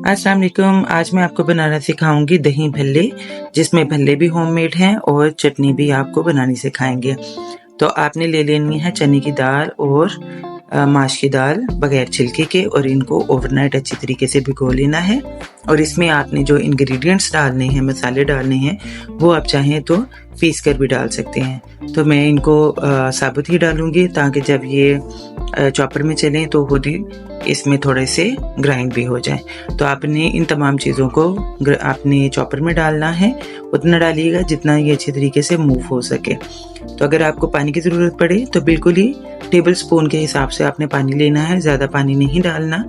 अस्सलाम वालेकुम। आज मैं आपको बनाना सिखाऊंगी दही भल्ले, जिसमें भल्ले भी होममेड हैं और चटनी भी आपको बनानी सिखाएंगे। तो आपने ले लेनी है चने की दाल और माश की दाल बगैर छिलके के, और इनको ओवरनाइट अच्छी तरीके से भिगो लेना है। और इसमें आपने जो इंग्रेडिएंट्स डालने हैं, मसाले डालने हैं, वो आप चाहें तो पीस कर भी डाल सकते हैं। तो मैं इनको साबुत ही डालूंगी ताकि जब ये चॉपर में चलें तो खुद ही इसमें थोड़े से ग्राइंड भी हो जाए। तो आपने इन तमाम चीज़ों को आपने चॉपर में डालना है, उतना डालिएगा जितना ये अच्छी तरीके से मूव हो सके। तो अगर आपको पानी की ज़रूरत पड़े तो बिल्कुल ही टेबल स्पून के हिसाब से आपने पानी लेना है, ज़्यादा पानी नहीं डालना,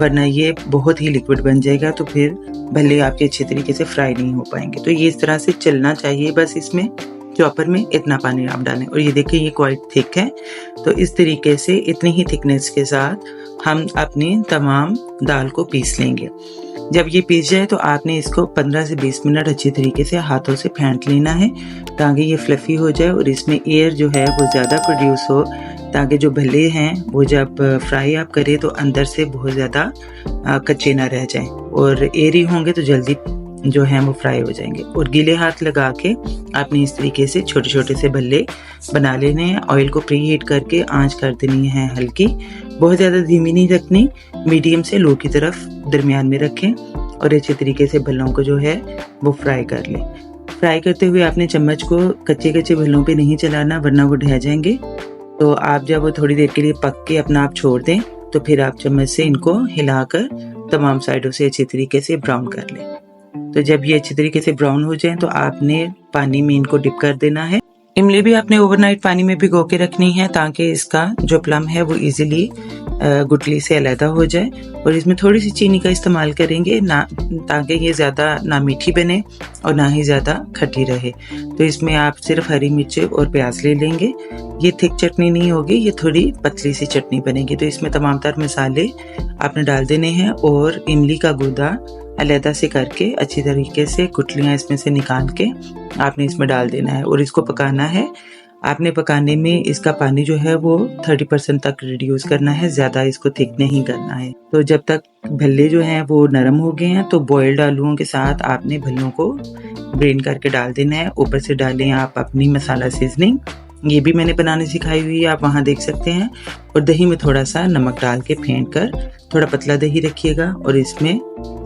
वरना ये बहुत ही लिक्विड बन जाएगा तो फिर भले आपके अच्छे तरीके से फ्राई नहीं हो पाएंगे। तो ये इस तरह से चलना चाहिए, बस इसमें चॉपर में इतना पानी आप डालें। और ये देखिए ये क्वाइट थिक है, तो इस तरीके से इतनी ही थिकनेस के साथ हम अपनी तमाम दाल को पीस लेंगे। जब ये पीस जाए तो आपने इसको 15 से 20 मिनट अच्छी तरीके से हाथों से फेंट लेना है ताकि ये फ्लफी हो जाए और इसमें एयर जो है वो ज़्यादा प्रोड्यूस हो, ताकि जो भल्ले हैं वो जब फ्राई आप करें तो अंदर से बहुत ज़्यादा कच्चे ना रह जाएं, और एयरी होंगे तो जल्दी जो है वो फ्राई हो जाएंगे। और गीले हाथ लगा के आपने इस तरीके से छोटे छोटे से भल्ले बना लेने हैं। ऑयल को प्री हीट करके आंच कर देनी है हल्की, बहुत ज़्यादा धीमी नहीं रखनी, मीडियम से लो की तरफ दरमियान में रखें और अच्छे तरीके से भल्लों को जो है वो फ्राई कर लें। फ्राई करते हुए आपने चम्मच को कच्चे कच्चे भल्लों पे नहीं चलाना, वरना वो ढह जाएंगे। तो आप जब वो थोड़ी देर के लिए पक के अपना आप छोड़ दें तो फिर आप चम्मच से इनको हिलाकर तमाम साइडों से अच्छी तरीके से ब्राउन कर लें। तो जब ये अच्छी तरीके से ब्राउन हो जाए तो आपने पानी में इनको डिप कर देना है। इमली भी आपने ओवरनाइट पानी में भिगो के रखनी है ताकि इसका जो प्लम है वो इजीली गुठली से अलग हो जाए। और इसमें थोड़ी सी चीनी का इस्तेमाल करेंगे ना, ताकि ये ज़्यादा ना मीठी बने और ना ही ज़्यादा खट्टी रहे। तो इसमें आप सिर्फ हरी मिर्च और प्याज ले लेंगे। ये थिक चटनी नहीं होगी, ये थोड़ी पतली सी चटनी बनेगी। तो इसमें तमाम तर मसाले आपने डाल देने हैं और इमली का गूदा अलहदा से करके अच्छी तरीके से गुठलियाँ इसमें से निकाल के आपने इसमें डाल देना है और इसको पकाना है। आपने पकाने में इसका पानी जो है वो 30% तक रिड्यूस करना है, ज़्यादा इसको थिक नहीं करना है। तो जब तक भल्ले जो हैं वो नरम हो गए हैं तो बॉइल्ड आलूओं के साथ आपने भल्लों को ब्रेन करके डाल देना है। ऊपर से डालें आप अपनी मसाला सीजनिंग, ये भी मैंने बनाने सिखाई हुई है, आप वहाँ देख सकते हैं। और दही में थोड़ा सा नमक डाल के फेंट कर थोड़ा पतला दही रखिएगा और इसमें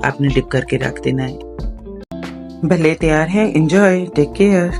आपने डिप करके रख देना है। भले तैयार है। Enjoy, take care.